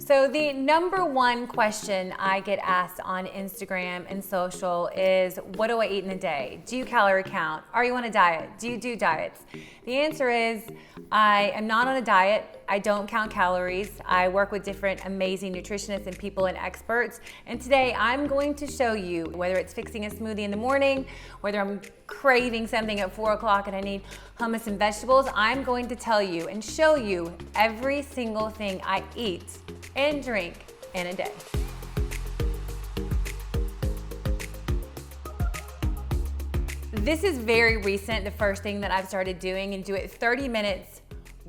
So the number one question I get asked on Instagram and social is, what do I eat in a day? Do you calorie count? Are you on a diet? Do you do diets? The answer is, I am not on a diet. I don't count calories. I work with different amazing nutritionists and people and experts. And today I'm going to show you, whether it's fixing a smoothie in the morning, whether I'm craving something at 4 o'clock and I need hummus and vegetables, I'm going to tell you and show you every single thing I eat and drink in a day. This is very recent, the first thing that I've started doing, and do it 30 minutes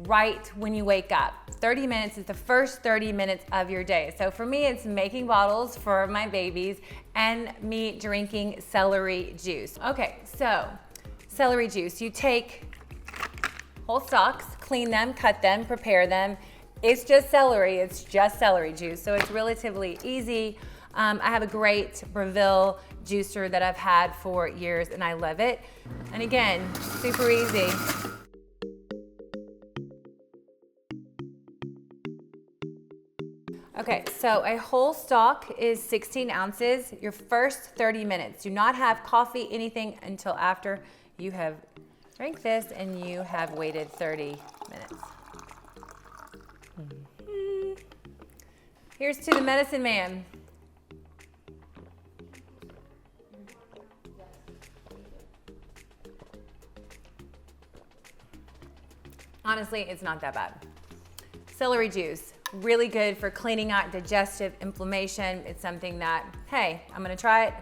right when you wake up. 30 minutes is the first 30 minutes of your day. So for me, it's making bottles for my babies and me drinking celery juice. Okay, so celery juice, you take whole stalks, clean them, cut them, prepare them. It's just celery juice, so it's relatively easy. I have a great Breville juicer that I've had for years and I love it. And again, super easy. Okay, so a whole stalk is 16 ounces. Your first 30 minutes. Do not have coffee, anything until after you have drank this and you have waited 30 minutes. Here's to the medicine man. Honestly, it's not that bad. Celery juice, really good for cleaning out digestive inflammation. It's something that, hey, I'm gonna try it.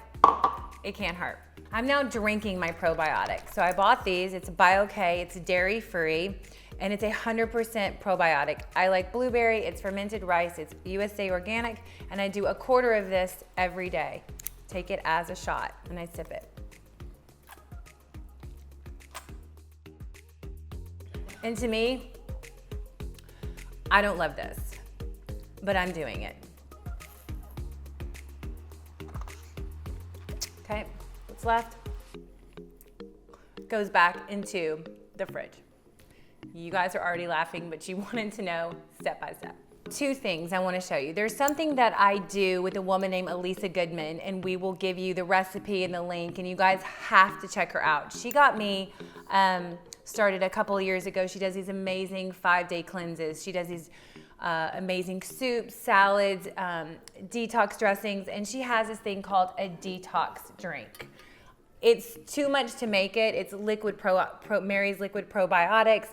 It can't hurt. I'm now drinking my probiotic. So I bought these, it's BioK, it's dairy-free, and it's 100% probiotic. I like blueberry, it's fermented rice, it's USA organic, and I do a quarter of this every day. Take it as a shot, and I sip it. And to me, I don't love this, but I'm doing it. Okay, what's left goes back into the fridge. You guys are already laughing, but you wanted to know step by step. Two things I want to show you. There's something that I do with a woman named Elisa Goodman, and we will give you the recipe and the link, and you guys have to check her out. She got me started a couple of years ago. She does these amazing 5-day cleanses. She does these amazing soups, salads, detox dressings, and she has this thing called a detox drink. It's too much to make it. It's liquid Mary's liquid probiotics.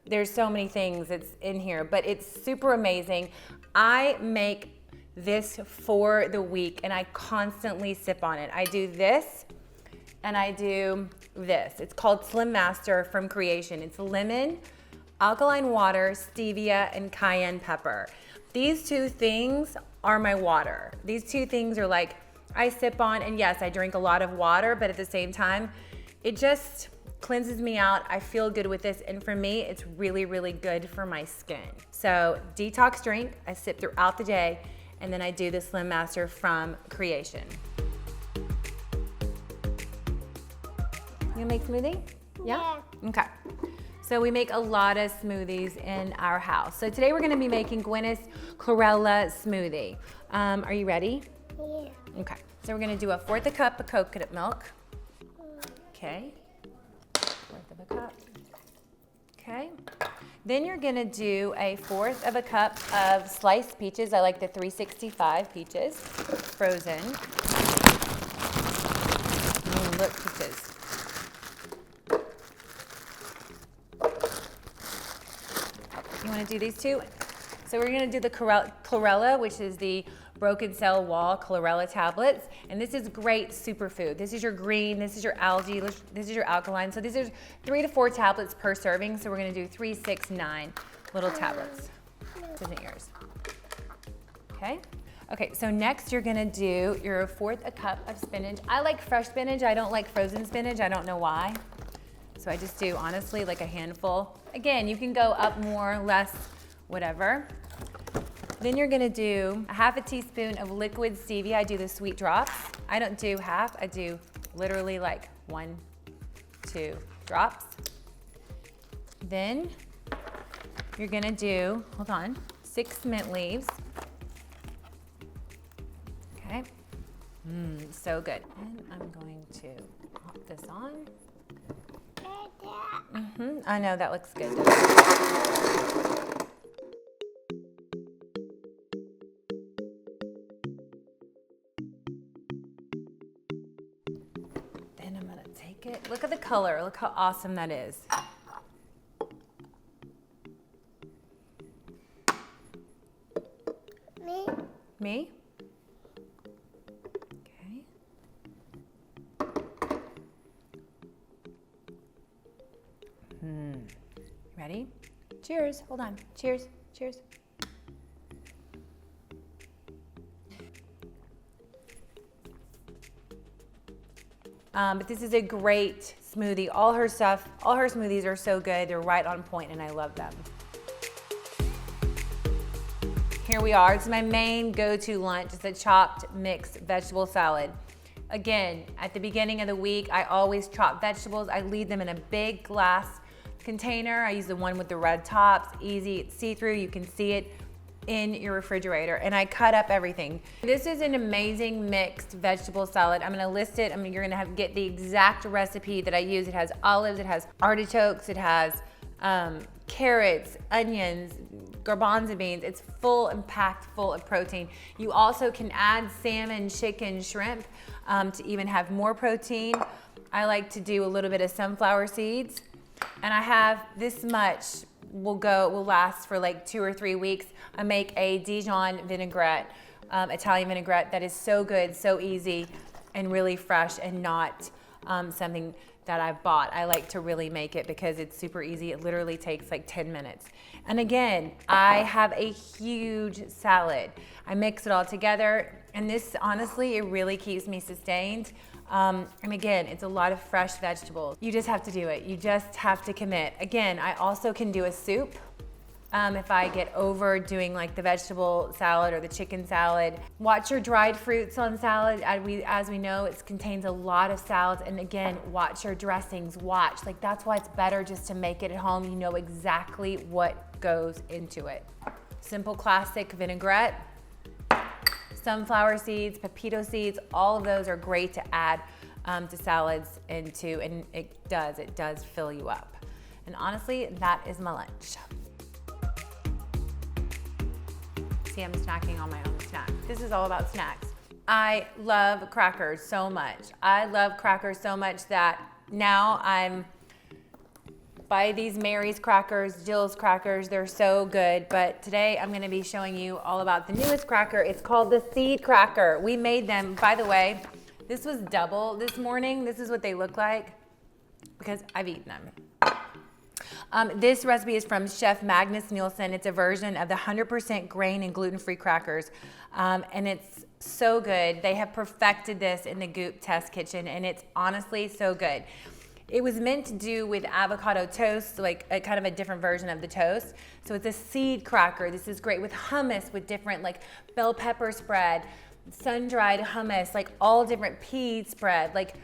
There's so many things that's in here, but it's super amazing. I make this for the week and I constantly sip on it. I do this and I do this. It's called Slim Master from Creation. It's lemon, alkaline water, stevia, and cayenne pepper. These two things are my water. These two things are like, I sip on, and yes, I drink a lot of water, but at the same time, it just cleanses me out. I feel good with this, and for me, it's really, really good for my skin. So detox drink, I sip throughout the day, and then I do the Slim Master from Creation. You gonna make smoothie? Yeah? Okay. So we make a lot of smoothies in our house. So today we're gonna be making Gwyneth's chlorella smoothie. Are you ready? Yeah. Okay, so we're gonna do 1/4 a cup of coconut milk. Okay, 1/4 of a cup. Okay, then you're gonna do 1/4 a cup of sliced peaches. I like the 365 peaches, frozen. Look, peaches. You wanna do these two? So we're gonna do the chlorella, which is the broken cell wall chlorella tablets, and this is great superfood. This is your green, this is your algae, this is your alkaline. So these are 3 to 4 tablets per serving. So we're gonna do 3, 6, 9 little tablets. This isn't yours. Okay. Okay, so next you're gonna do your 1/4 a cup of spinach. I like fresh spinach, I don't like frozen spinach, I don't know why. So I just do, honestly, like a handful. Again, you can go up more, less, whatever. Then you're gonna do 1/2 teaspoon of liquid stevia. I do the sweet drops. I don't do half, I do literally like 1, 2 drops. Then you're gonna do, hold on, 6 mint leaves. So good. And I'm going to pop this on. I know, that looks good. Then I'm gonna take it. Look at the color. Look how awesome that is. Me? Okay. Ready? Cheers. Hold on. Cheers. Cheers. But this is a great smoothie. All her smoothies are so good. They're right on point, and I love them. Here we are. It's my main go-to lunch. It's a chopped mixed vegetable salad. Again, at the beginning of the week, I always chop vegetables. I leave them in a big glass container. I use the one with the red tops. Easy, it's see-through. You can see it in your refrigerator, and I cut up everything. This is an amazing mixed vegetable salad. I'm gonna list it. You're gonna get the exact recipe that I use. It has olives, it has artichokes, it has carrots, onions, garbanzo beans. It's full and packed full of protein. You also can add salmon, chicken, shrimp to even have more protein. I like to do a little bit of sunflower seeds, and I have this much will last for like 2 or 3 weeks. I make a Dijon vinaigrette, Italian vinaigrette that is so good, so easy, and really fresh, and not something that I've bought. I like to really make it because it's super easy. It literally takes like 10 minutes. And again, I have a huge salad. I mix it all together, and this, honestly, it really keeps me sustained. And again, it's a lot of fresh vegetables. You just have to do it. You just have to commit. Again, I also can do a soup. If I get over doing like the vegetable salad or the chicken salad. Watch your dried fruits on salad. As we know, it contains a lot of salads. And again, watch your dressings. Like, that's why it's better just to make it at home. You know exactly what goes into it. Simple classic vinaigrette, sunflower seeds, pepito seeds, all of those are great to add to salads and it does fill you up. And honestly, that is my lunch. See, I'm snacking on my own snack. This is all about snacks. I love crackers so much. I love crackers so much that now I'm buy these Mary's crackers, Jill's crackers. They're so good. But today I'm gonna be showing you all about the newest cracker. It's called the seed cracker. We made them, by the way, this was double this morning. This is what they look like because I've eaten them. This recipe is from Chef Magnus Nielsen. It's a version of the 100% grain and gluten-free crackers, and it's so good. They have perfected this in the Goop test kitchen, and it's honestly so good. It was meant to do with avocado toast, like a kind of a different version of the toast. So it's a seed cracker. This is great with hummus, with different like bell pepper spread, sun-dried hummus, like all different pea spread, like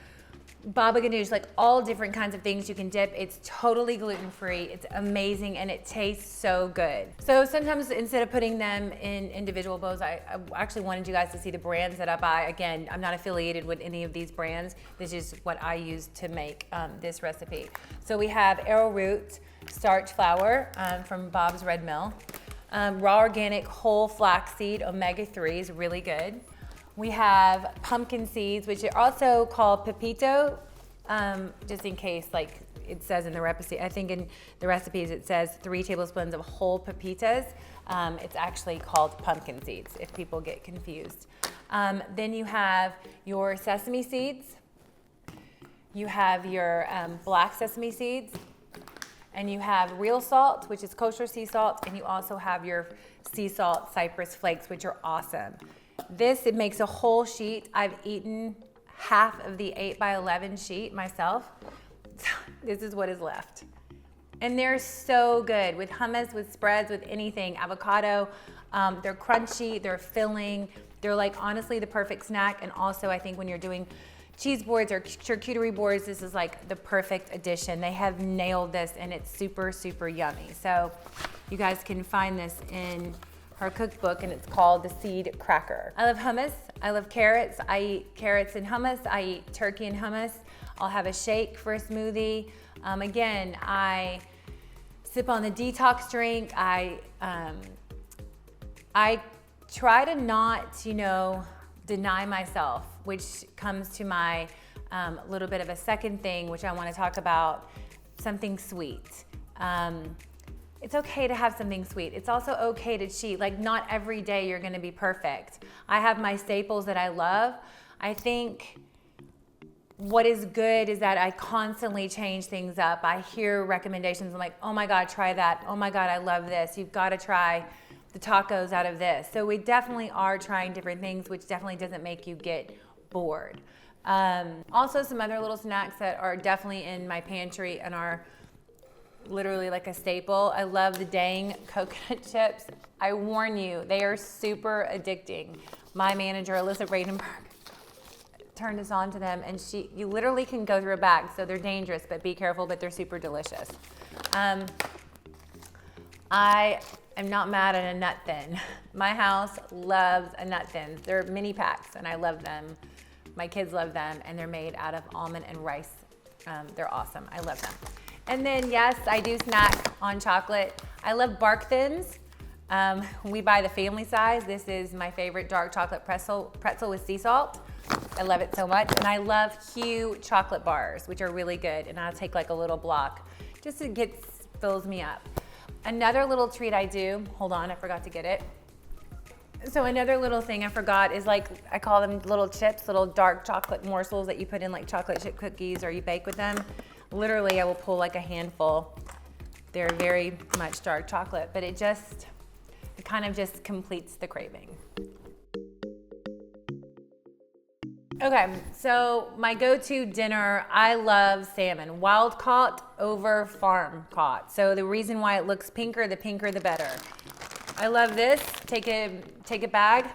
baba ganoush, like all different kinds of things you can dip. It's totally gluten-free. It's amazing, and it tastes so good. So sometimes instead of putting them in individual bowls, I actually wanted you guys to see the brands that I buy. Again, I'm not affiliated with any of these brands. This is what I use to make this recipe. So we have arrowroot starch flour from Bob's Red Mill. Raw organic whole flaxseed omega-3 is really good. We have pumpkin seeds, which are also called pepito, just in case, like it says in the recipe. I think in the recipes it says 3 tablespoons of whole pepitas. It's actually called pumpkin seeds, if people get confused. Then you have your sesame seeds. You have your black sesame seeds. And you have real salt, which is kosher sea salt. And you also have your sea salt cypress flakes, which are awesome. It makes a whole sheet. I've eaten half of the 8x11 sheet myself. This is what is left. And they're so good with hummus, with spreads, with anything. Avocado, they're crunchy, they're filling. They're like honestly the perfect snack. And also I think when you're doing cheese boards or charcuterie boards, this is like the perfect addition. They have nailed this, and it's super, super yummy. So you guys can find this in her cookbook, and it's called The Seed Cracker. I love hummus. I love carrots. I eat carrots and hummus. I eat turkey and hummus. I'll have a shake for a smoothie. Again, I sip on the detox drink. I try to not, deny myself, which comes to my little bit of a second thing, which I want to talk about, something sweet. It's okay to have something sweet. It's also okay to cheat. Like, not every day you're gonna be perfect. I have my staples that I love. I think what is good is that I constantly change things up. I hear recommendations. I'm like, oh my God, try that. Oh my God, I love this. You've got to try the tacos out of this. So we definitely are trying different things, which definitely doesn't make you get bored. Also, some other little snacks that are definitely in my pantry and are literally like a staple. I love the dang coconut chips. I warn you, they are super addicting. My manager, Alyssa Bradenberg, turned us on to them, and you literally can go through a bag, so they're dangerous, but be careful, but they're super delicious. I am not mad at a nut thin. My house loves a nut thin. They're mini packs, and I love them. My kids love them, and they're made out of almond and rice. They're awesome. I love them. And then, yes, I do snack on chocolate. I love Bark Thins. We buy the family size. This is my favorite dark chocolate pretzel with sea salt. I love it so much. And I love Hue chocolate bars, which are really good. And I'll take like a little block just to fills me up. Another little treat I do, hold on, I forgot to get it. So another little thing I forgot is, like, I call them little chips, little dark chocolate morsels that you put in like chocolate chip cookies or you bake with them. Literally, I will pull like a handful. They're very much dark chocolate, but it kind of just completes the craving. Okay, so my go-to dinner, I love salmon. Wild caught over farm caught. So the reason why it looks pinker, the pinker the better. I love this. Take a bag.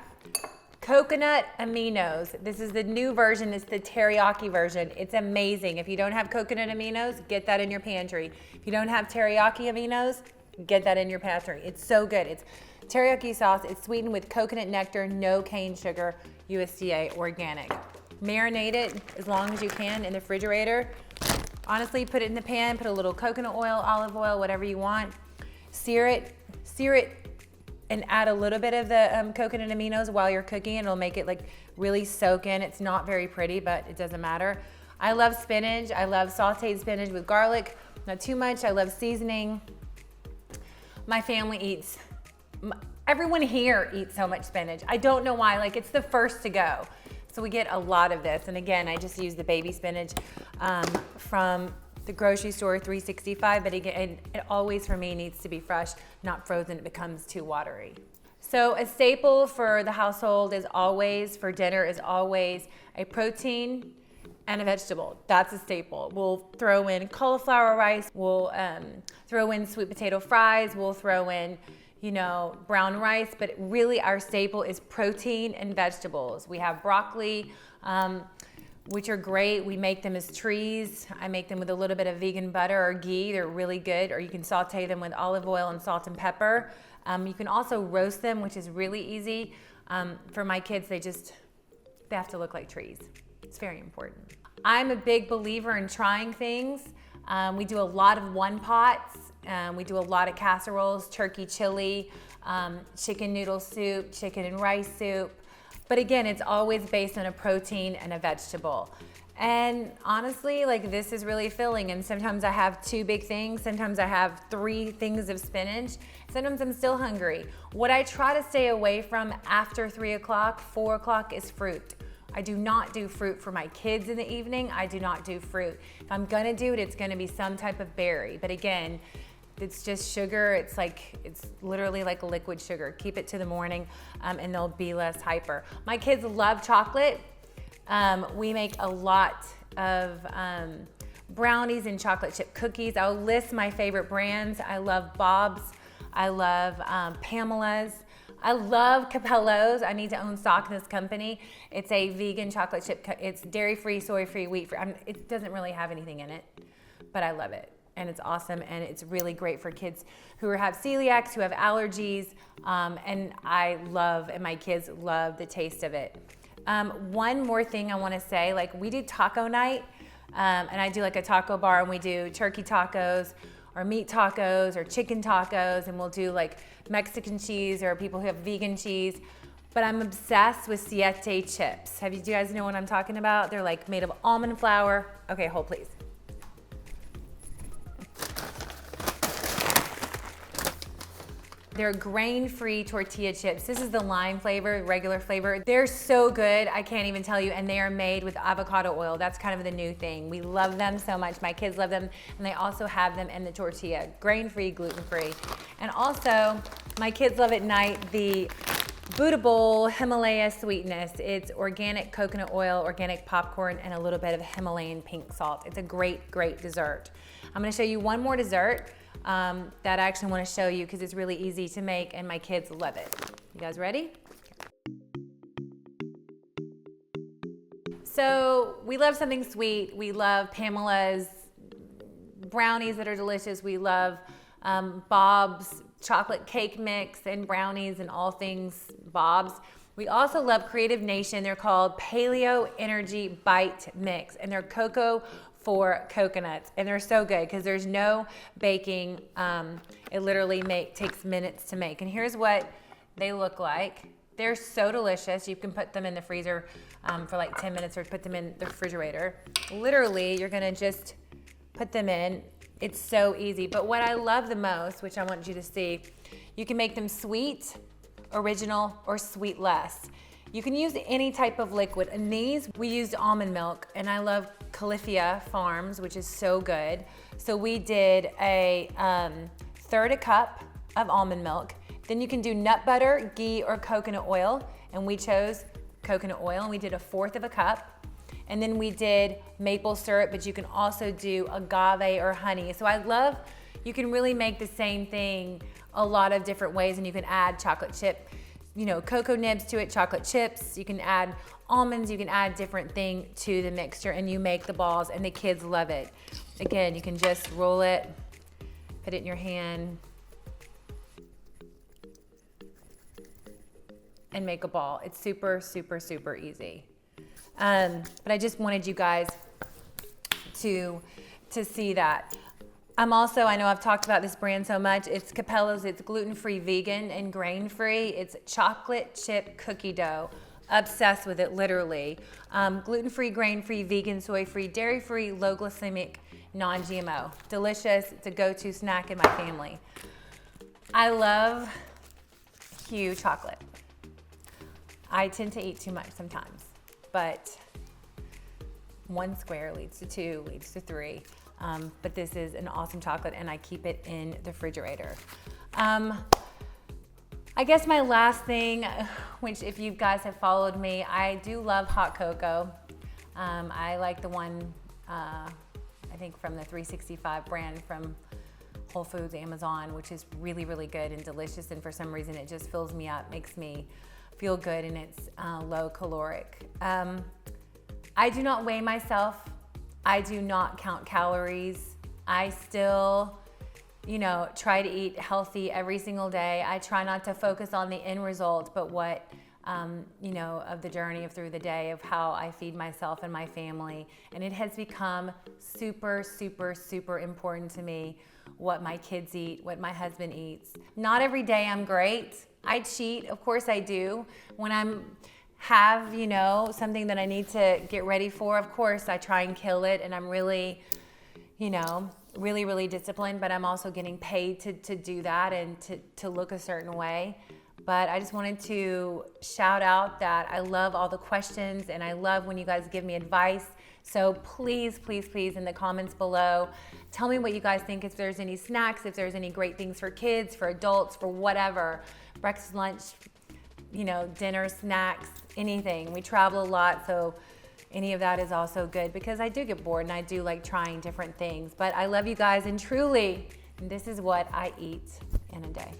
Coconut aminos. This is the new version. It's the teriyaki version. It's amazing. If you don't have coconut aminos, get that in your pantry. If you don't have teriyaki aminos, get that in your pantry. It's so good. It's teriyaki sauce. It's sweetened with coconut nectar, no cane sugar, USDA organic. Marinate it as long as you can in the refrigerator. Honestly, put it in the pan, put a little coconut oil, olive oil, whatever you want. Sear it, and add a little bit of the coconut aminos while you're cooking. It'll make it like really soak in. It's not very pretty, but it doesn't matter. I love spinach. I love sauteed spinach with garlic. Not too much. I love seasoning. My family everyone here eats so much spinach. I don't know why, like, it's the first to go. So we get a lot of this. And again, I just use the baby spinach from the grocery store, 365, but again, it always for me needs to be fresh, not frozen. It becomes too watery. So a staple for the household for dinner is always a protein and a vegetable. That's a staple. We'll throw in cauliflower rice. We'll throw in sweet potato fries. We'll throw in, brown rice, but really our staple is protein and vegetables. We have broccoli, which are great. We make them as trees. I make them with a little bit of vegan butter or ghee. They're really good. Or you can saute them with olive oil and salt and pepper. You can also roast them, which is really easy. For my kids, they have to look like trees. It's very important. I'm a big believer in trying things. We do a lot of one pots. We do a lot of casseroles, turkey chili, chicken noodle soup, chicken and rice soup. But again, it's always based on a protein and a vegetable. And honestly, like, this is really filling. And sometimes I have 2 big things. Sometimes I have 3 things of spinach. Sometimes I'm still hungry. What I try to stay away from after 3 o'clock, 4 o'clock is fruit. I do not do fruit for my kids in the evening. I do not do fruit. If I'm gonna do it, it's gonna be some type of berry. But again, it's just sugar. It's literally like liquid sugar. Keep it to the morning and they'll be less hyper. My kids love chocolate. We make a lot of brownies and chocolate chip cookies. I'll list my favorite brands. I love Bob's. I love Pamela's. I love Capello's. I need to own stock in this company. It's a vegan chocolate chip. It's dairy-free, soy-free, wheat-free. It doesn't really have anything in it, but I love it. and it's awesome, and it's really great for kids who have celiacs, who have allergies, and I love, and my kids love the taste of it. One more thing I want to say, like we do taco night, and I do like a taco bar, and we do turkey tacos or meat tacos or chicken tacos, and we'll do like Mexican cheese or people who have vegan cheese. But I'm obsessed with siete chips. Do you guys know what I'm talking about? They're like made of almond flour. Okay, hold please. They're grain-free tortilla chips. This is the lime flavor, regular flavor. They're so good, I can't even tell you, and they are made with avocado oil. That's kind of the new thing. We love them so much. My kids love them, and they also have them in the tortilla. Grain-free, gluten-free. And also, my kids love at night the Buddha Bowl Himalaya Sweetness. It's organic coconut oil, organic popcorn, and a little bit of Himalayan pink salt. It's a great, great dessert. I'm gonna show you one more dessert that I actually want to show you because it's really easy to make and my kids love it. You guys ready? So we love something sweet. We love Pamela's brownies that are delicious. We love Bob's chocolate cake mix and brownies and all things Bob's. We also love Creative Nation. They're called Paleo Energy Bite Mix, and they're cocoa for coconuts, and they're so good because there's no baking. It literally takes minutes to make, and here's what they look like. They're so delicious. You can put them in the freezer for like 10 minutes or put them in the refrigerator. Literally, you're gonna just put them in. It's so easy, but what I love the most, which I want you to see, you can make them sweet, original, or sweetless. You can use any type of liquid. In these, we used almond milk, and I love Califia Farms, which is so good. So we did a third a cup of almond milk. Then you can do nut butter, ghee, or coconut oil, and we chose coconut oil, and we did a fourth of a cup. And then we did maple syrup, but you can also do agave or honey. So I love, you can really make the same thing a lot of different ways, and you can add chocolate chip, cocoa nibs to it, chocolate chips. You can add almonds, you can add different thing to the mixture, and you make the balls, and the kids love it. Again, you can just roll it, put it in your hand, and make a ball. It's super, super, super easy. But I just wanted you guys to see that. I know I've talked about this brand so much. It's Capella's. It's gluten-free, vegan, and grain-free. It's chocolate chip cookie dough. Obsessed with it, literally. Gluten-free, grain-free, vegan, soy-free, dairy-free, low glycemic, non-GMO. Delicious. It's a go-to snack in my family. I love Q chocolate. I tend to eat too much sometimes, but one square leads to two, leads to three. But this is an awesome chocolate, and I keep it in the refrigerator. I guess my last thing, which if you guys have followed me, I do love hot cocoa. I like the one, I think from the 365 brand from Whole Foods, Amazon, which is really, really good and delicious. And for some reason, it just fills me up, makes me feel good, and it's low caloric. I do not weigh myself. I do not count calories. I still, try to eat healthy every single day. I try not to focus on the end result, but what, of the journey through the day of how I feed myself and my family. And it has become super, super, super important to me what my kids eat, what my husband eats. Not every day I'm great. I cheat, of course I do. When have something that I need to get ready for, of course I try and kill it, and I'm really really, really disciplined, but I'm also getting paid to do that and to look a certain way. But I just wanted to shout out that I love all the questions, and I love when you guys give me advice. So please, please, please, in the comments below, tell me what you guys think, if there's any snacks, if there's any great things for kids, for adults, for whatever, breakfast, lunch, dinner, snacks, anything. We travel a lot, so any of that is also good because I do get bored and I do like trying different things. But I love you guys, and truly, this is what I eat in a day.